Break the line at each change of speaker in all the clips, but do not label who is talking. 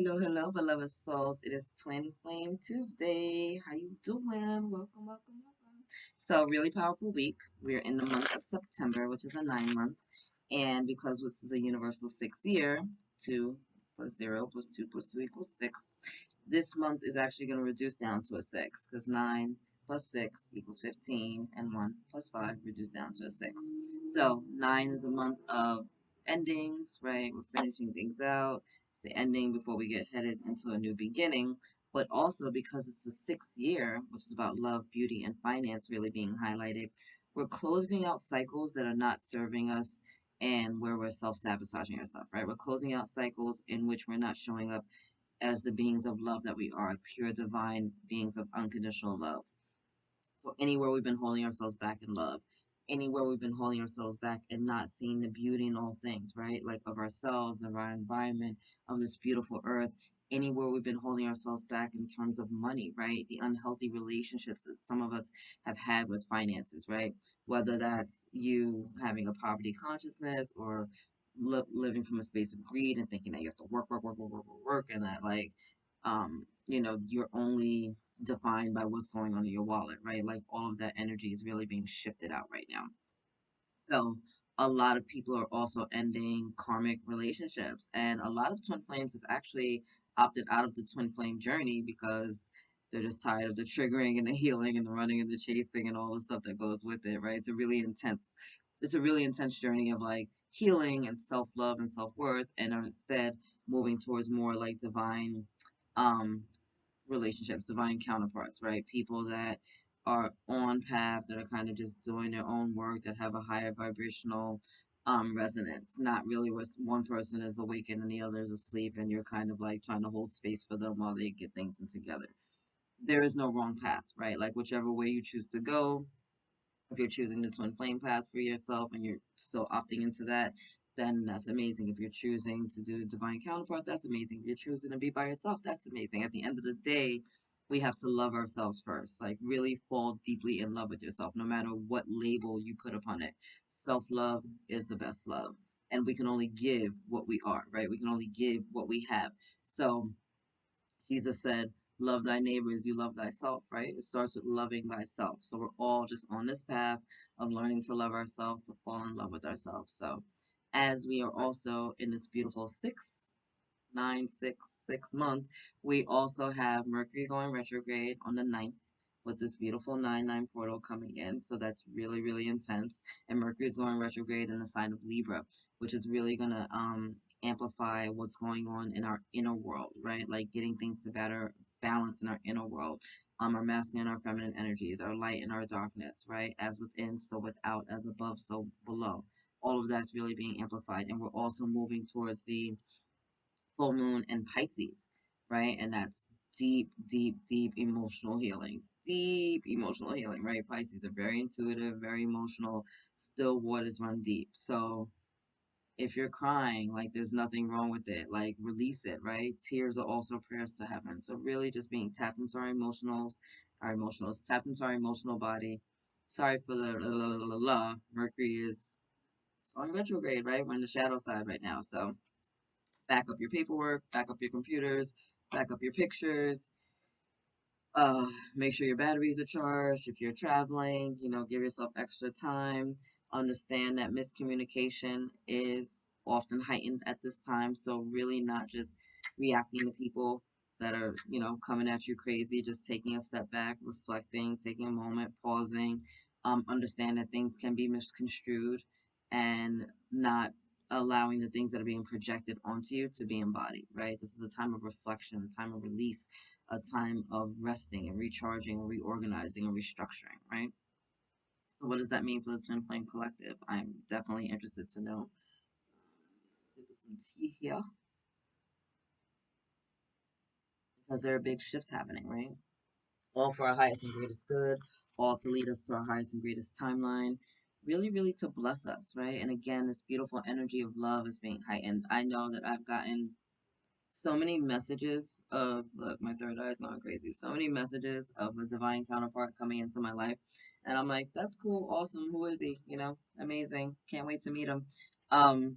Hello, hello, beloved souls. It is Twin Flame Tuesday. How you doing? Welcome, welcome, welcome. So, really powerful week. We're in the month of September, which is a 9 month. And because this is a universal 6 year, 2 plus 0 plus 2 plus 2 equals 6, this month is actually going to reduce down to a 6 because 9 plus 6 equals 15, and 1 plus 5 reduced down to a 6. So, 9 is a month of endings, right? We're finishing things out, the ending before we get headed into a new beginning, but also because it's the 6th year, which is about love, beauty, and finance really being highlighted, we're closing out cycles that are not serving us and where we're self-sabotaging ourselves, right? We're closing out cycles in which we're not showing up as the beings of love that we are, pure divine beings of unconditional love. So anywhere we've been holding ourselves back in love, anywhere we've been holding ourselves back and not seeing the beauty in all things, right? Like of ourselves, of our environment, of this beautiful earth, anywhere we've been holding ourselves back in terms of money, right? The unhealthy relationships that some of us have had with finances, right? Whether that's you having a poverty consciousness or living from a space of greed and thinking that you have to work, work, work, work, work, work, work, and that you're only defined by what's going on in your wallet, right? Like all of that energy is really being shifted out right now. So a lot of people are also ending karmic relationships, and a lot of twin flames have actually opted out of the twin flame journey because they're just tired of the triggering and the healing and the running and the chasing and all the stuff that goes with it, right? It's a really intense journey of like healing and self-love and self-worth, and are instead moving towards more like divine um relationships, divine counterparts, right? People that are on path, that are kind of just doing their own work, that have a higher vibrational resonance, not really where one person is awakened and the other is asleep, and you're kind of like trying to hold space for them while they get things together. There is no wrong path, right? Like whichever way you choose to go, if you're choosing the twin flame path for yourself and you're still opting into that, then that's amazing. If you're choosing to do divine counterpart, that's amazing. If you're choosing to be by yourself, that's amazing. At the end of the day, we have to love ourselves first. Like really fall deeply in love with yourself, no matter what label you put upon it. Self-love is the best love. And we can only give what we are, right? We can only give what we have. So Jesus said, love thy neighbor as you love thyself, right? It starts with loving thyself. So we're all just on this path of learning to love ourselves, to fall in love with ourselves. So as we are also in this beautiful 6 month, we also have Mercury going retrograde on the 9th with this beautiful 9-9 portal coming in. So that's really, really intense. And Mercury is going retrograde in the sign of Libra, which is really going to amplify what's going on in our inner world, right? Like getting things to better balance in our inner world. Our masculine and our feminine energies, our light and our darkness, right? As within, so without, as above, so below. All of that's really being amplified. And we're also moving towards the full moon in Pisces, right? And that's deep, deep, deep emotional healing. Deep emotional healing, right? Pisces are very intuitive, very emotional. Still waters run deep. So if you're crying, like there's nothing wrong with it. Like release it, right? Tears are also prayers to heaven. So really just being tapped into our emotionals, tapped into our emotional body. Sorry for the Mercury is on retrograde, right? We're in the shadow side right now. So back up your paperwork, back up your computers, back up your pictures. Make sure your batteries are charged. If you're traveling, give yourself extra time. Understand that miscommunication is often heightened at this time. So really not just reacting to people that are, coming at you crazy, just taking a step back, reflecting, taking a moment, pausing, understand that things can be misconstrued and not allowing the things that are being projected onto you to be embodied, right? This is a time of reflection, a time of release, a time of resting and recharging and reorganizing and restructuring, right? So what does that mean for the Twin Flame Collective? I'm definitely interested to know. Sip some tea here because there are big shifts happening, right? All for our highest and greatest good, all to lead us to our highest and greatest timeline. Really, really to bless us, right? And again, this beautiful energy of love is being heightened. I know that I've gotten so many messages of, look, my third eye is going crazy, so many messages of a divine counterpart coming into my life, and I'm like, that's cool, awesome, who is he, amazing, can't wait to meet him. um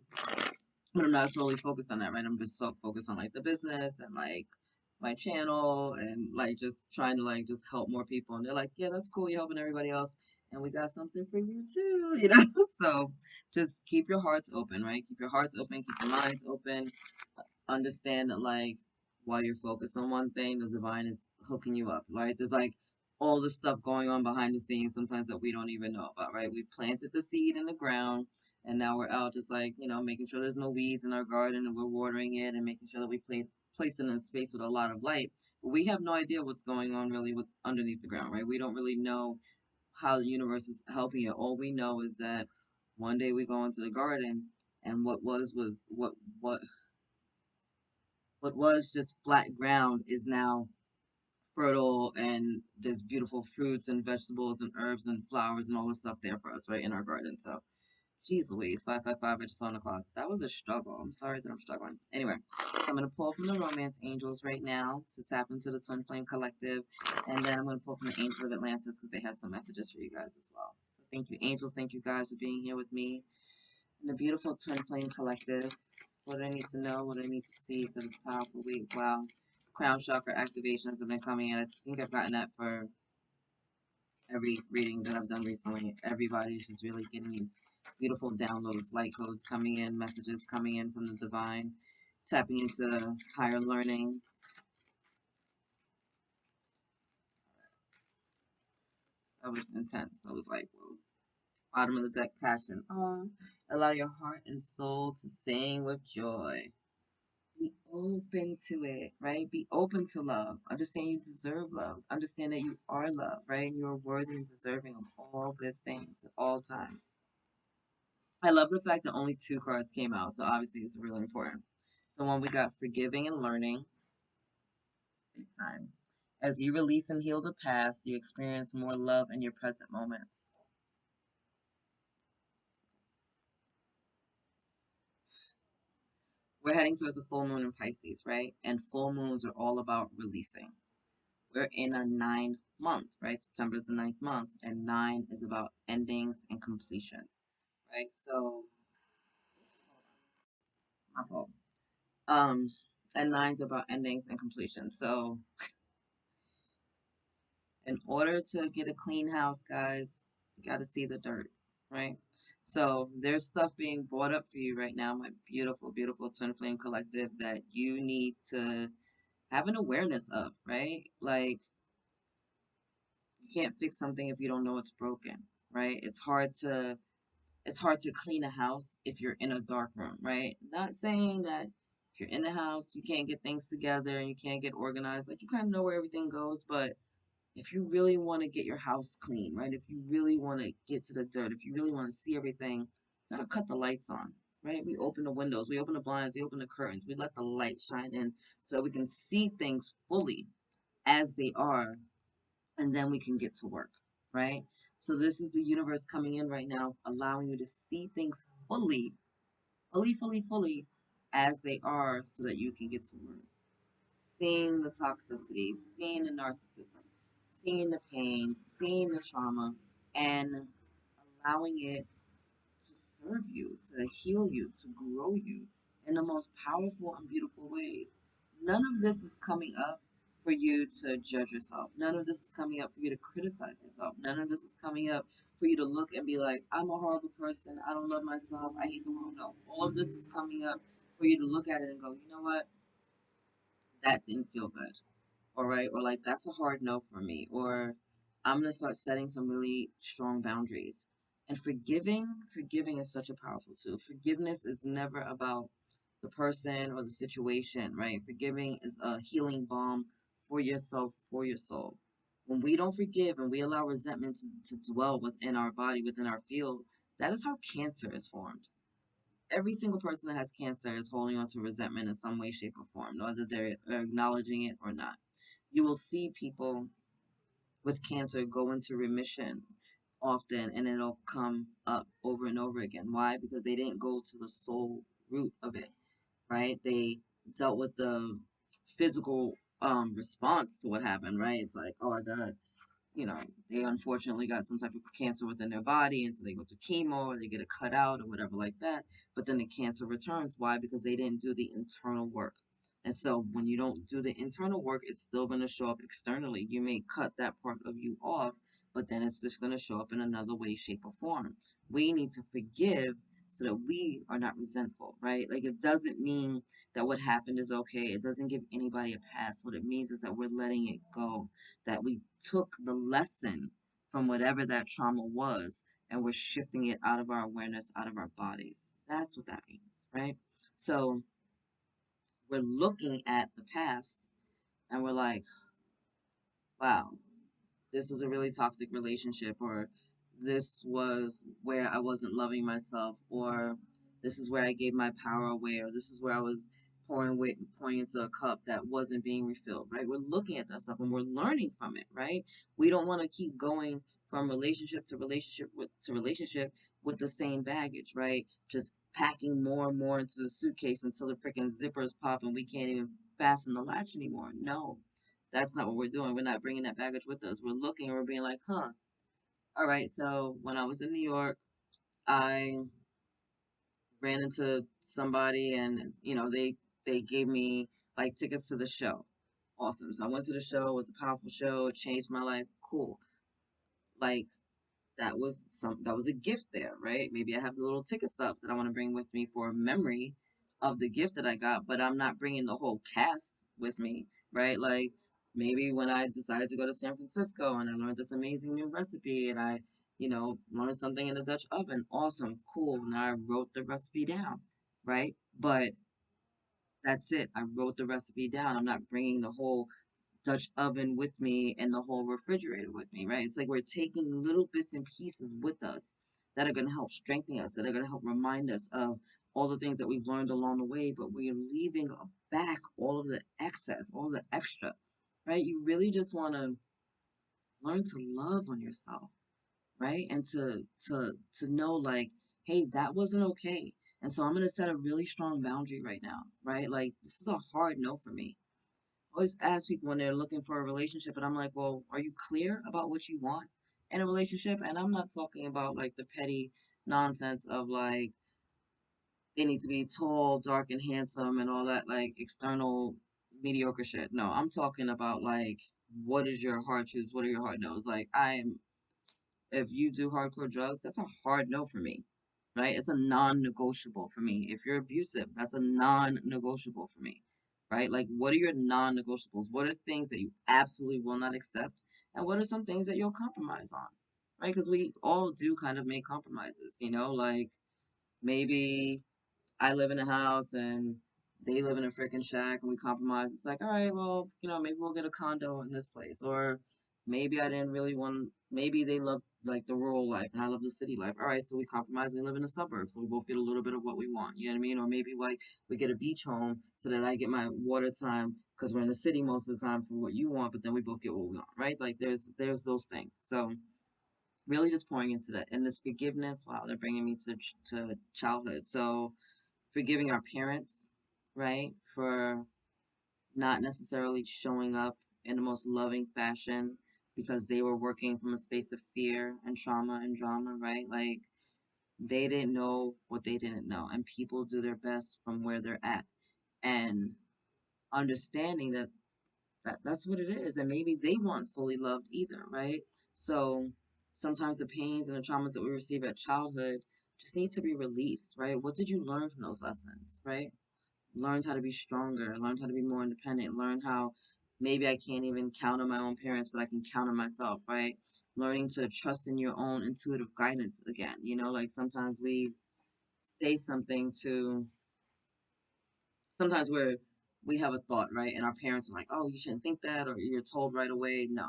but I'm not solely focused on that, right? I'm just so focused on like the business and like my channel and like just trying to like just help more people. And they're like, yeah, that's cool. You're helping everybody else. And we got something for you too, you know? So just keep your hearts open, right? Keep your hearts open, keep your minds open. Understand that like while you're focused on one thing, the divine is hooking you up, right? There's like all this stuff going on behind the scenes sometimes that we don't even know about, right? We planted the seed in the ground and now we're out just like, making sure there's no weeds in our garden and we're watering it and making sure that we place it in a space with a lot of light. But we have no idea what's going on really with underneath the ground, right? We don't really know how the universe is helping it. All we know is that one day we go into the garden and what was just flat ground is now fertile, and there's beautiful fruits and vegetables and herbs and flowers and all this stuff there for us, right, in our garden. So, geez Louise, 555, I just saw on the clock. That was a struggle. I'm sorry that I'm struggling. Anyway, so I'm going to pull from the romance angels right now to tap into the Twin Flame Collective, and then I'm going to pull from the angels of Atlantis because they had some messages for you guys as well. So thank you, angels. Thank you guys for being here with me in the beautiful Twin Flame Collective. What do I need to know? What do I need to see for this powerful week? Wow. Crown chakra activations have been coming in. I think I've gotten that for every reading that I've done recently. Everybody's just really getting these beautiful downloads, light codes coming in, messages coming in from the divine, tapping into higher learning. That was intense. I was like, whoa. Bottom of the deck, passion. Allow your heart and soul to sing with joy. Be open to it, right? Be open to love. Understand you deserve love. Understand that you are love, right? And you're worthy and deserving of all good things at all times. I love the fact that only two cards came out, so obviously it's really important. So when we got forgiving and learning, big time. As you release and heal the past, you experience more love in your present moments. We're heading towards a full moon in Pisces, right? And full moons are all about releasing. We're in a 9 month, right? September is the 9th month, and 9 is about endings and completions, right? So, my fault. Um, and 9's about endings and completions. So, in order to get a clean house, guys, you got to see the dirt, right? So, there's stuff being brought up for you right now, my beautiful, beautiful Twin Flame Collective, that you need to have an awareness of, right? Like, you can't fix something if you don't know it's broken, right? It's hard to clean a house if you're in a dark room, right? Not saying that if you're in the house you can't get things together and you can't get organized. Like, you kind of know where everything goes, but if you really want to get your house clean, right? If you really want to get to the dirt, if you really want to see everything, you gotta cut the lights on, right? We open the windows, we open the blinds, we open the curtains, we let the light shine in so we can see things fully as they are, and then we can get to work, right? So this is the universe coming in right now, allowing you to see things fully, fully as they are so that you can get to work. Seeing the toxicity, seeing the narcissism, seeing the pain, seeing the trauma, and allowing it to serve you, to heal you, to grow you in the most powerful and beautiful ways. None of this is coming up for you to judge yourself. None of this is coming up for you to criticize yourself. None of this is coming up for you to look and be like, I'm a horrible person. I don't love myself. I hate the world. No. All of this is coming up for you to look at it and go, you know what? That didn't feel good. All right, or like, that's a hard no for me, or I'm going to start setting some really strong boundaries. And forgiving is such a powerful tool. Forgiveness is never about the person or the situation, right? Forgiving is a healing balm for yourself, for your soul. When we don't forgive and we allow resentment to dwell within our body, within our field, that is how cancer is formed. Every single person that has cancer is holding on to resentment in some way, shape, or form, whether they're acknowledging it or not. You will see people with cancer go into remission often, and it'll come up over and over again. Why? Because they didn't go to the soul root of it, right? They dealt with the physical response to what happened, right? It's like, oh my God, you know, they unfortunately got some type of cancer within their body, and so they go to chemo or they get it cut out or whatever like that. But then the cancer returns. Why? Because they didn't do the internal work. And so when you don't do the internal work, it's still going to show up externally. You may cut that part of you off, but then it's just going to show up in another way, shape, or form. We need to forgive so that we are not resentful, right? Like, it doesn't mean that what happened is okay. It doesn't give anybody a pass. What it means is that we're letting it go, that we took the lesson from whatever that trauma was and we're shifting it out of our awareness, out of our bodies. That's what that means, right? So we're looking at the past and we're like, wow, this was a really toxic relationship, or this was where I wasn't loving myself, or this is where I gave my power away, or this is where I was pouring into a cup that wasn't being refilled, right? We're looking at that stuff and we're learning from it, right? We don't want to keep going from relationship to relationship with the same baggage, right? Just packing more and more into the suitcase until the freaking zippers pop and we can't even fasten the latch anymore. No, that's not what we're doing. We're not bringing that baggage with us. We're looking and we're being like, huh, all right. So when I was in New York, I ran into somebody and, they gave me like tickets to the show. Awesome. So I went to the show. It was a powerful show. It changed my life. Cool. Like, that was a gift there, right? Maybe I have the little ticket stubs that I want to bring with me for a memory of the gift that I got, but I'm not bringing the whole cast with me, right? Like, maybe when I decided to go to San Francisco and I learned this amazing new recipe and I, learned something in the Dutch oven, awesome, cool. Now I wrote the recipe down, right? But that's it. I wrote the recipe down. I'm not bringing the whole Dutch oven with me and the whole refrigerator with me, right? It's like we're taking little bits and pieces with us that are going to help strengthen us, that are going to help remind us of all the things that we've learned along the way, but we're leaving back all of the excess, all the extra, right? You really just want to learn to love on yourself, right? And to know like, hey, that wasn't okay. And so I'm going to set a really strong boundary right now, right? Like, this is a hard no for me. I always ask people when they're looking for a relationship, and I'm like, well, are you clear about what you want in a relationship? And I'm not talking about like the petty nonsense of like they need to be tall, dark, and handsome and all that like external mediocre shit. No, I'm talking about like, what is your heart choose? What are your heart knows? Like, if you do hardcore drugs, that's a hard no for me, right? It's a non-negotiable for me. If you're abusive, that's a non-negotiable for me, right? Like, what are your non-negotiables? What are things that you absolutely will not accept? And what are some things that you'll compromise on, right? Because we all do kind of make compromises, like maybe I live in a house and they live in a freaking shack and we compromise. It's like, all right, well, maybe we'll get a condo in this place. Or maybe I didn't really want, maybe they love like the rural life and I love the city life. All right, so we compromise. We live in the suburbs. So we both get a little bit of what we want. You know what I mean? Or maybe like we get a beach home so that I get my water time because we're in the city most of the time for what you want, but then we both get what we want, right? Like there's those things. So really just pouring into that. And this forgiveness, wow, they're bringing me to childhood. So forgiving our parents, right, for not necessarily showing up in the most loving fashion because they were working from a space of fear and trauma and drama, right? Like they didn't know what they didn't know, and people do their best from where they're at, and understanding that's what it is, and maybe they weren't fully loved either, right? So sometimes the pains and the traumas that we receive at childhood just need to be released, right? What did you learn from those lessons, right? Learned how to be stronger, learned how to be more independent, learned how maybe I can't even count on my own parents, but I can count on myself, right? Learning to trust in your own intuitive guidance again. Like sometimes we say something to, sometimes we have a thought, right? And our parents are like, oh, you shouldn't think that, or you're told right away. No.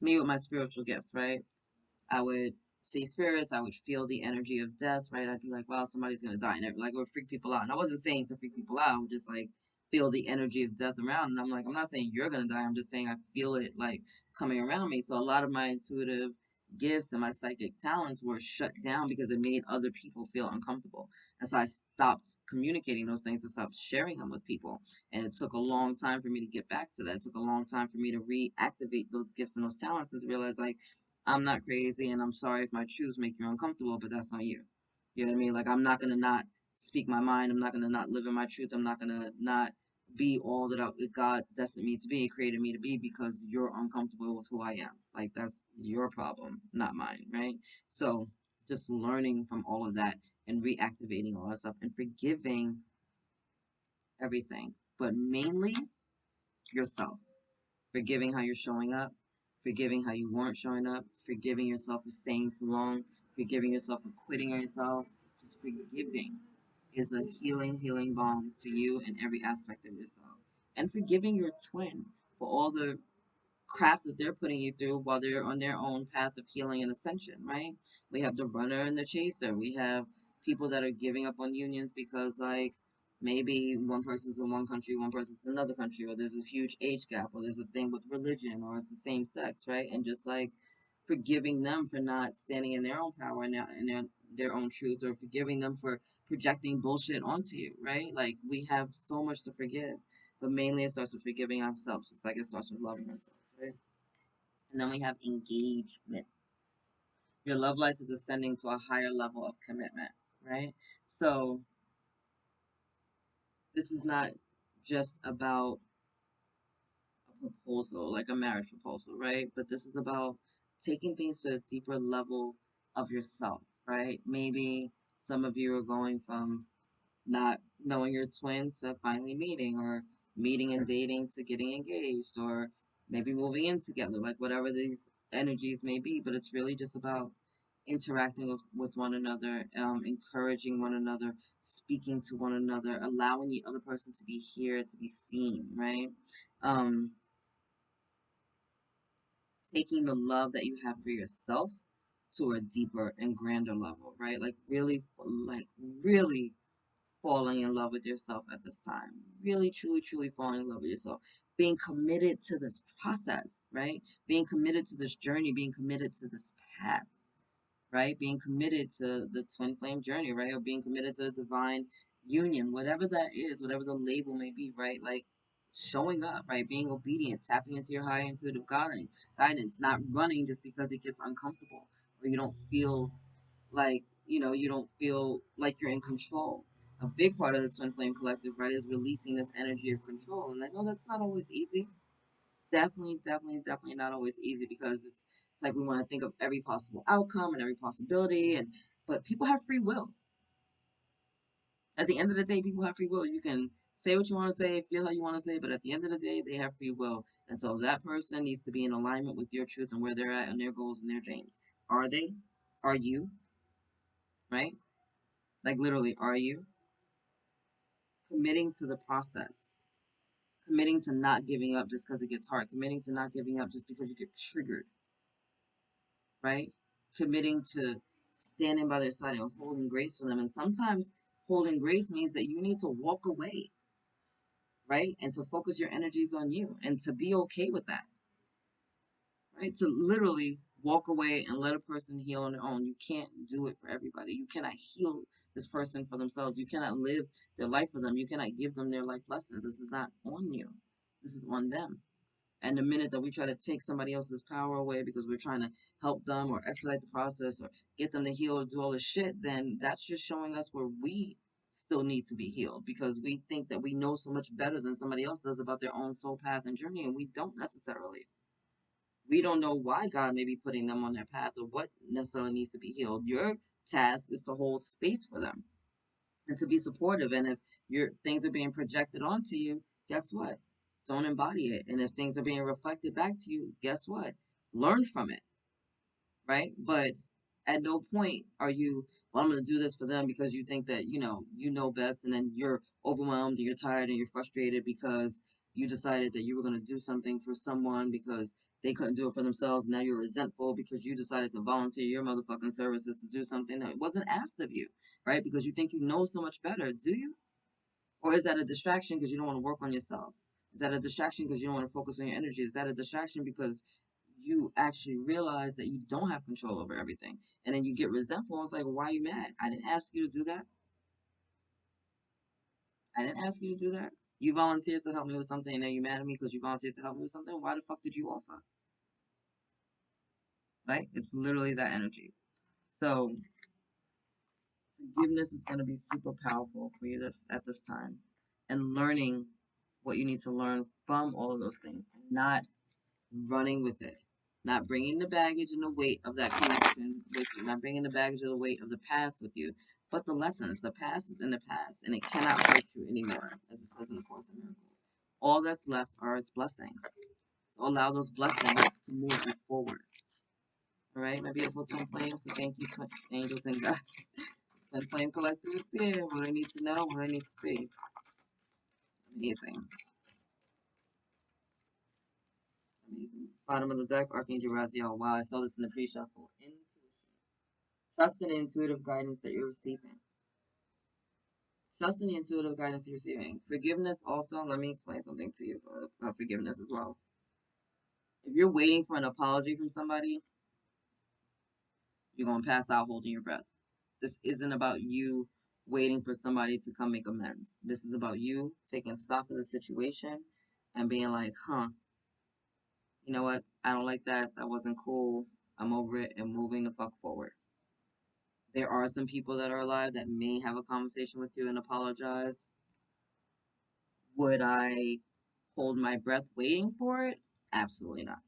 Me with my spiritual gifts, right? I would see spirits. I would feel the energy of death, right? I'd be like, wow, somebody's going to die. And it would freak people out. And I wasn't saying to freak people out. I would just like feel the energy of death around. And I'm like, I'm not saying you're going to die. I'm just saying I feel it like coming around me. So a lot of my intuitive gifts and my psychic talents were shut down because it made other people feel uncomfortable. And so I stopped communicating those things and stopped sharing them with people. And it took a long time for me to get back to that. It took a long time for me to reactivate those gifts and those talents and to realize, like, I'm not crazy and I'm sorry if my truths make you uncomfortable, but that's on you. You know what I mean? Like, I'm not going to not speak my mind. I'm not going to not live in my truth. I'm not going to not be all that God destined me to be, created me to be, because you're uncomfortable with who I am. Like, that's your problem, not mine, right? So just learning from all of that and reactivating all that stuff and forgiving everything, but mainly yourself. Forgiving how you're showing up, forgiving how you weren't showing up, forgiving yourself for staying too long, forgiving yourself for quitting on yourself. Just forgiving is a healing balm to you in every aspect of yourself. And forgiving your twin for all the crap that they're putting you through while they're on their own path of healing and ascension, right? We have the runner and the chaser. We have people that are giving up on unions because, like, maybe one person's in one country, one person's in another country, or there's a huge age gap, or there's a thing with religion, or it's the same sex, right? And just like forgiving them for not standing in their own power and their own truth, or forgiving them for projecting bullshit onto you, right? Like, we have so much to forgive, but mainly it starts with forgiving ourselves, just like it starts with loving ourselves, right? And then we have engagement. Your love life is ascending to a higher level of commitment, right? So this is not just about a proposal, like a marriage proposal, right? But this is about taking things to a deeper level of yourself, right? Maybe some of you are going from not knowing your twin to finally meeting, or meeting and dating to getting engaged, or maybe moving in together, like whatever these energies may be. But it's really just about interacting with one another, encouraging one another, speaking to one another, allowing the other person to be here, to be seen, right? um Taking the love that you have for yourself to a deeper and grander level, right? Like really falling in love with yourself at this time. Really, truly, truly falling in love with yourself. Being committed to this process, right? Being committed to this journey, being committed to this path, right? Being committed to the twin flame journey, right? Or being committed to the divine union, whatever that is, whatever the label may be, right? Like showing up, right? Being obedient, tapping into your high intuitive guidance, not running just because it gets uncomfortable, or you don't feel like, you don't feel like you're in control. A big part of the twin flame collective, right, is releasing this energy of control. And I know that's not always easy. Definitely not always easy, because it's like we want to think of every possible outcome and every possibility, and but people have free will. At the end of the day, people have free will. You can say what you want to say, feel how you want to say, but at the end of the day, they have free will. And so that person needs to be in alignment with your truth and where they're at and their goals and their dreams. Are they? Are you? Right? Like, literally, are you committing to the process? Committing to not giving up just because it gets hard. Committing to not giving up just because you get triggered, right? Committing to standing by their side and holding grace for them. And sometimes holding grace means that you need to walk away, right? And to focus your energies on you and to be okay with that, right? To literally walk away and let a person heal on their own. You can't do it for everybody. You cannot heal this person for themselves. You cannot live their life for them. You cannot give them their life lessons. This is not on you. This is on them. And the minute that we try to take somebody else's power away because we're trying to help them or expedite the process or get them to heal or do all this shit, then that's just showing us where we still need to be healed, because we think that we know so much better than somebody else does about their own soul path and journey, and we don't necessarily. We don't know why God may be putting them on their path or what necessarily needs to be healed. Your task is to hold space for them and to be supportive. And if your things are being projected onto you, guess what? Don't embody it. And if things are being reflected back to you, guess what? Learn from it, right? But at no point are you, well, I'm going to do this for them because you think that, you know best, and then you're overwhelmed and you're tired and you're frustrated because you decided that you were going to do something for someone because they couldn't do it for themselves. Now you're resentful because you decided to volunteer your motherfucking services to do something that wasn't asked of you, right? Because you think you know so much better. Do you? Or is that a distraction because you don't want to work on yourself? Is that a distraction because you don't want to focus on your energy? Is that a distraction because you actually realize that you don't have control over everything. And then you get resentful. It's like, why are you mad? I didn't ask you to do that. I didn't ask you to do that. You volunteered to help me with something, and then you mad at me because you volunteered to help me with something. Why the fuck did you offer? Right? It's literally that energy. So forgiveness is going to be super powerful for you this at this time, and learning what you need to learn from all of those things, not running with it, not bringing the baggage and the weight of that connection with you, not bringing the baggage or the weight of the past with you, but the lessons. The past is in the past, and it cannot hurt you anymore, as it says in the Course in Miracles. All that's left are its blessings. So allow those blessings to move you forward. All right, my beautiful twin flames. So thank you, twin angels and God. Twin flame collective is here. What I need to know, what I need to see. Amazing. Amazing. Bottom of the deck, Archangel Raziel. Wow, I saw this in the pre-shuffle. Trust in the intuitive guidance that you're receiving. Trust in the intuitive guidance you're receiving. Forgiveness also, let me explain something to you about forgiveness as well. If you're waiting for an apology from somebody, you're going to pass out holding your breath. This isn't about you waiting for somebody to come make amends. This is about you taking stock of the situation and being like, you know what? I don't like that. That wasn't cool. I'm over it and moving the fuck forward. There are some people that are alive that may have a conversation with you and apologize. Would I hold my breath waiting for it? Absolutely not.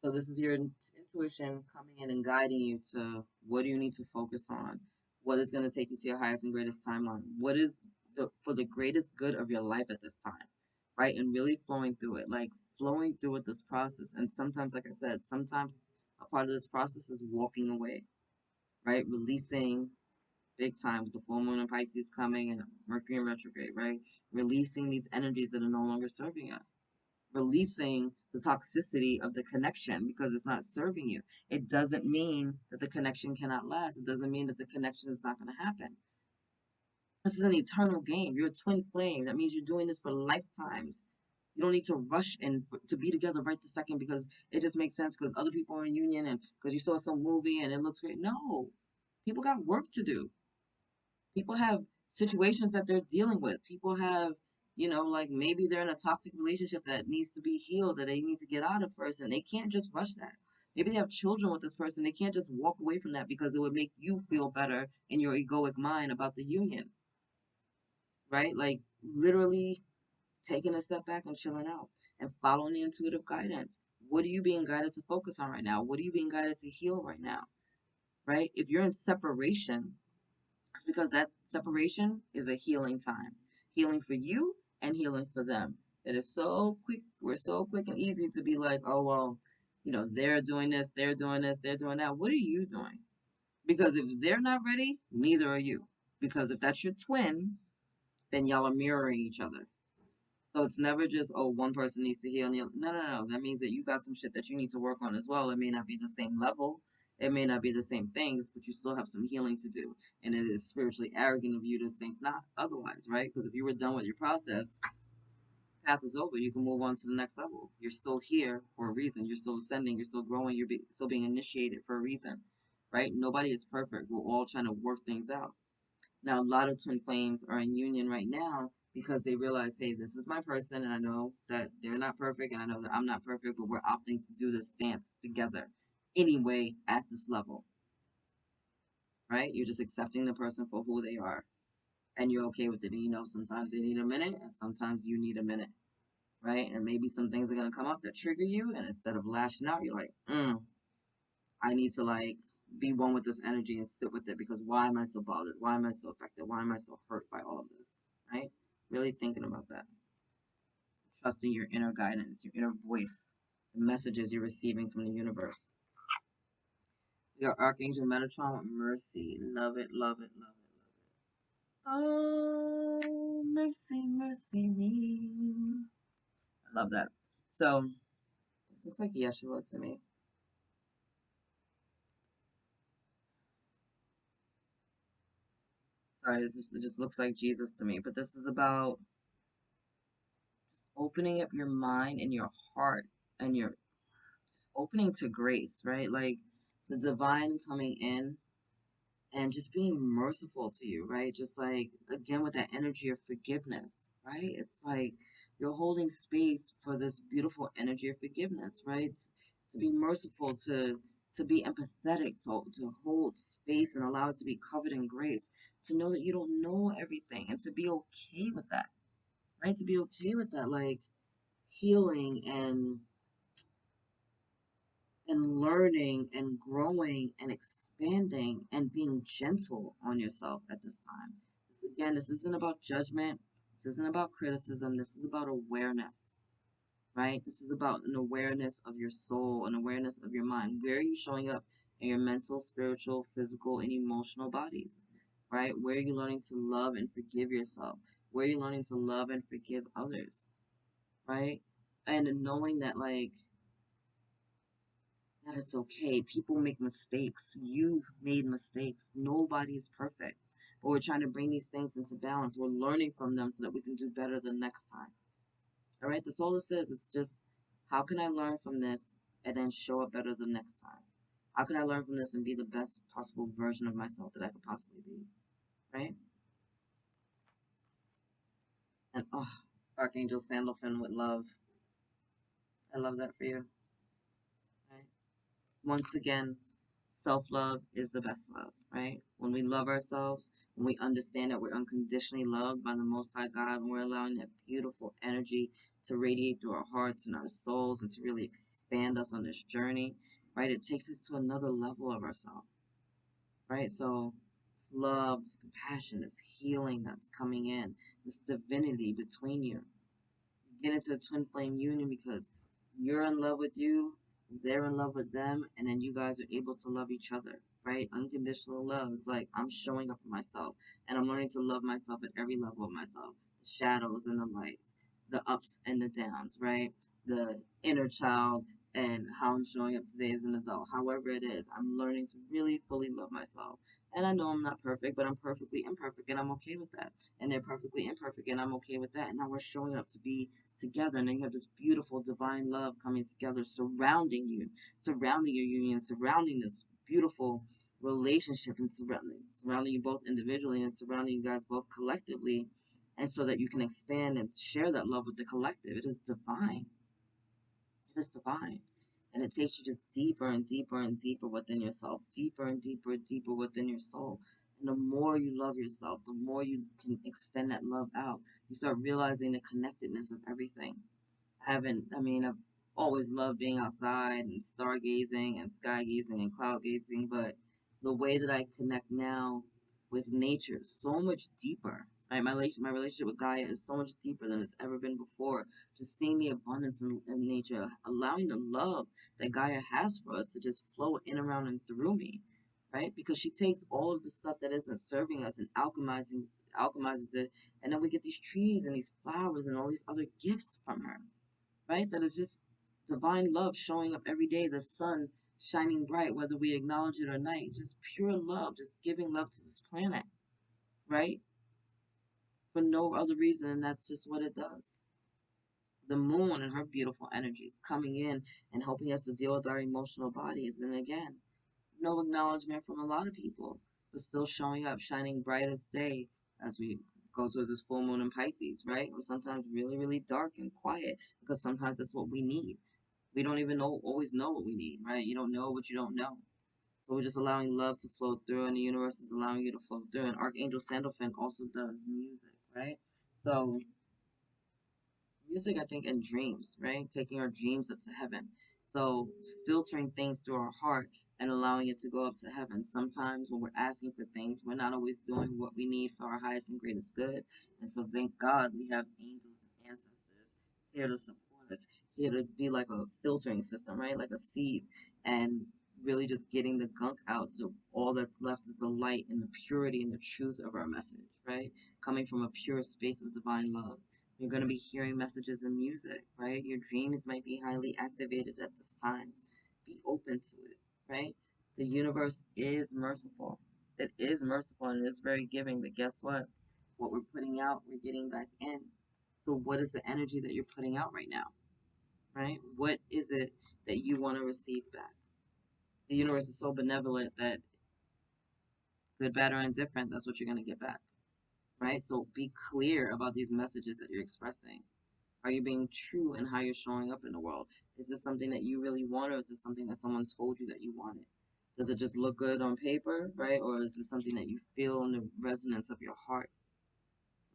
So this is your intuition coming in and guiding you to what do you need to focus on? What is going to take you to your highest and greatest timeline? What is for the greatest good of your life at this time, right? And really flowing through it, like flowing through with this process. And sometimes, like I said, sometimes a part of this process is walking away, right? Releasing big time with the full moon in Pisces coming and Mercury in retrograde, right? Releasing these energies that are no longer serving us. Releasing the toxicity of the connection because it's not serving you. It doesn't mean that the connection cannot last. It doesn't mean that the connection is not going to happen. This is an eternal game. You're a twin flame. That means you're doing this for lifetimes. You don't need to rush and to be together right this second because it just makes sense because other people are in union and because you saw some movie and it looks great. No, people got work to do. People have situations that they're dealing with. People have, like maybe they're in a toxic relationship that needs to be healed, that they need to get out of first, and they can't just rush that. Maybe they have children with this person. They can't just walk away from that because it would make you feel better in your egoic mind about the union, right? Like literally taking a step back and chilling out and following the intuitive guidance. What are you being guided to focus on right now? What are you being guided to heal right now, right? If you're in separation, it's because that separation is a healing time. Healing for you and healing for them. It is so quick. We're so quick and easy to be like, oh, well, they're doing this, they're doing this, they're doing that. What are you doing? Because if they're not ready, neither are you. Because if that's your twin, then y'all are mirroring each other. So it's never just, oh, one person needs to heal. No, no, no. That means that you got some shit that you need to work on as well. It may not be the same level. It may not be the same things, but you still have some healing to do. And it is spiritually arrogant of you to think not otherwise, right? Because if you were done with your process, path is over. You can move on to the next level. You're still here for a reason. You're still ascending. You're still growing. You're still being initiated for a reason, right? Nobody is perfect. We're all trying to work things out. Now, a lot of twin flames are in union right now because they realize, hey, this is my person, and I know that they're not perfect, and I know that I'm not perfect, but we're opting to do this dance together anyway at this level, right? You're just accepting the person for who they are, and you're okay with it. And sometimes they need a minute, and sometimes you need a minute, right? And maybe some things are going to come up that trigger you, and instead of lashing out, you're like, I need to be one with this energy and sit with it because why am I so bothered? Why am I so affected? Why am I so hurt by all of this? Right? Really thinking about that. Trusting your inner guidance, your inner voice, the messages you're receiving from the universe. Your Archangel Metatron with mercy. Love it, love it, love it, love it. Oh, mercy, mercy me. I love that. So, this looks like Yeshua to me. Sorry, it just looks like Jesus to me. But this is about opening up your mind and your heart and your opening to grace, right? Like the divine coming in and just being merciful to you, right? Just like, again, with that energy of forgiveness, right? It's like you're holding space for this beautiful energy of forgiveness, right? To be merciful, to be empathetic, to hold space and allow it to be covered in grace, to know that you don't know everything and to be okay with that, right? To be okay with that, like healing and learning and growing and expanding and being gentle on yourself at this time. Again, this isn't about judgment. This isn't about criticism. This is about awareness, right? This is about an awareness of your soul, an awareness of your mind. Where are you showing up in your mental, spiritual, physical, and emotional bodies, right? Where are you learning to love and forgive yourself? Where are you learning to love and forgive others, right? And knowing that, like, that it's okay. People make mistakes. You've made mistakes. Nobody is perfect. But we're trying to bring these things into balance. We're learning from them so that we can do better the next time. All right? That's all this is. It's just, how can I learn from this and then show up better the next time? How can I learn from this and be the best possible version of myself that I could possibly be? Right? And, oh, Archangel Sandalphon with love. I love that for you. Right? Once again, self love is the best love, right? When we love ourselves, when we understand that we're unconditionally loved by the Most High God, and we're allowing that beautiful energy to radiate through our hearts and our souls and to really expand us on this journey, right? It takes us to another level of ourselves, right? So, this love, this compassion, this healing that's coming in, this divinity between you, get into a twin flame union because you're in love with you, they're in love with them, and then you guys are able to love each other, right? Unconditional love. It's like I'm showing up for myself and I'm learning to love myself at every level of myself. The shadows and the lights, the ups and the downs, right? The inner child and how I'm showing up today as an adult. However it is, I'm learning to really fully love myself. And I know I'm not perfect, but I'm perfectly imperfect and I'm okay with that. And they're perfectly imperfect and I'm okay with that. And now we're showing up to be together, and then you have this beautiful divine love coming together, surrounding you, surrounding your union, surrounding this beautiful relationship, and surrounding you both individually and surrounding you guys both collectively, and so that you can expand and share that love with the collective. It is divine. It is divine. And it takes you just deeper and deeper and deeper within yourself, deeper and deeper and deeper within your soul. And the more you love yourself, the more you can extend that love out. You start realizing the connectedness of everything. I've always loved being outside and stargazing and sky gazing and cloud gazing, but the way that I connect now with nature is so much deeper. Right? My relationship with Gaia is so much deeper than it's ever been before. Just seeing the abundance in nature, allowing the love that Gaia has for us to just flow in, around, and through me, right? Because she takes all of the stuff that isn't serving us and alchemizes it, and then we get these trees and these flowers and all these other gifts from her, right? That is just divine love showing up every day, the sun shining bright, whether we acknowledge it or not. Just pure love, just giving love to this planet, right? For no other reason, and that's just what it does. The moon and her beautiful energies coming in and helping us to deal with our emotional bodies. And again, no acknowledgement from a lot of people, but still showing up, shining bright as day as we go towards this full moon in Pisces, right? Or sometimes really, really dark and quiet, because sometimes that's what we need. We don't even always know what we need, right? You don't know what you don't know. So we're just allowing love to flow through, and the universe is allowing you to flow through. And Archangel Sandalphon also does music, right? So music, I think, and dreams, right? Taking our dreams up to heaven. So filtering things through our heart and allowing it to go up to heaven. Sometimes when we're asking for things, we're not always doing what we need for our highest and greatest good. And so thank God we have angels and ancestors here to support us, here to be like a filtering system, right? Like a sieve, and really just getting the gunk out. So all that's left is the light and the purity and the truth of our message, right? Coming from a pure space of divine love. You're going to be hearing messages in music, right? Your dreams might be highly activated at this time. Be open to it, right? The universe is merciful. It is merciful and it is very giving, but guess what? What we're putting out, we're getting back in. So what is the energy that you're putting out right now, right? What is it that you want to receive? receive back. The universe is so benevolent that good, bad, or indifferent, that's what you're going to get back, right? So be clear about these messages that you're expressing. Are you being true in how you're showing up in the world? Is this something that you really want, or is this something that someone told you that you wanted? Does it just look good on paper, right? Or is this something that you feel in the resonance of your heart,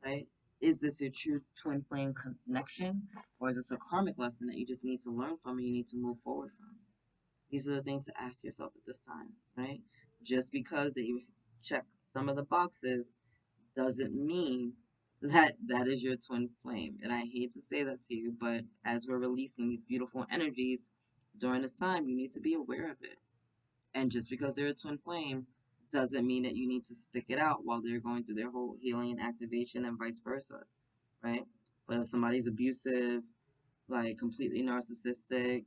right? Is this your true twin flame connection, or is this a karmic lesson that you just need to learn from and you need to move forward from? These are the things to ask yourself at this time, right? Just because that you check some of the boxes doesn't mean that that is your twin flame. And I hate to say that to you, but as we're releasing these beautiful energies during this time, you need to be aware of it. And just because they're a twin flame doesn't mean that you need to stick it out while they're going through their whole healing and activation and vice versa, right? But if somebody's abusive, like completely narcissistic,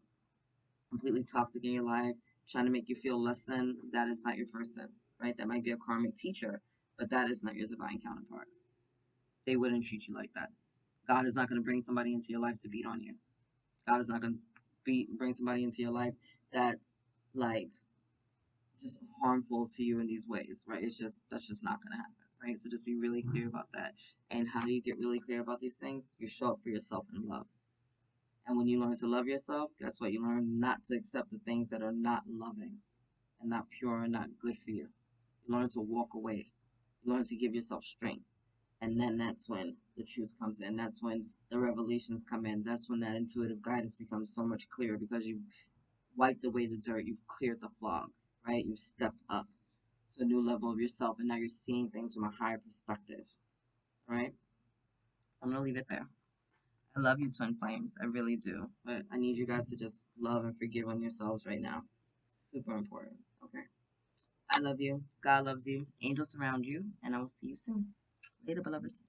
completely toxic in your life, trying to make you feel less than, that is not your person, right? That might be a karmic teacher, but that is not your divine counterpart. They wouldn't treat you like that. God is not going to bring somebody into your life to beat on you. God is not going to bring somebody into your life that's like just harmful to you in these ways, right? That's just not going to happen, right? So just be really clear about that. And how do you get really clear about these things? You show up for yourself in love. And when you learn to love yourself, guess what? You learn not to accept the things that are not loving and not pure and not good for you. You learn to walk away. You learn to give yourself strength. And then that's when the truth comes in. That's when the revelations come in. That's when that intuitive guidance becomes so much clearer because you've wiped away the dirt. You've cleared the fog, right? You've stepped up to a new level of yourself. And now you're seeing things from a higher perspective, right? So I'm going to leave it there. I love you, twin flames. I really do. But I need you guys to just love and forgive on yourselves right now. Super important. Okay. I love you. God loves you. Angels surround you. And I will see you soon. Later, beloveds.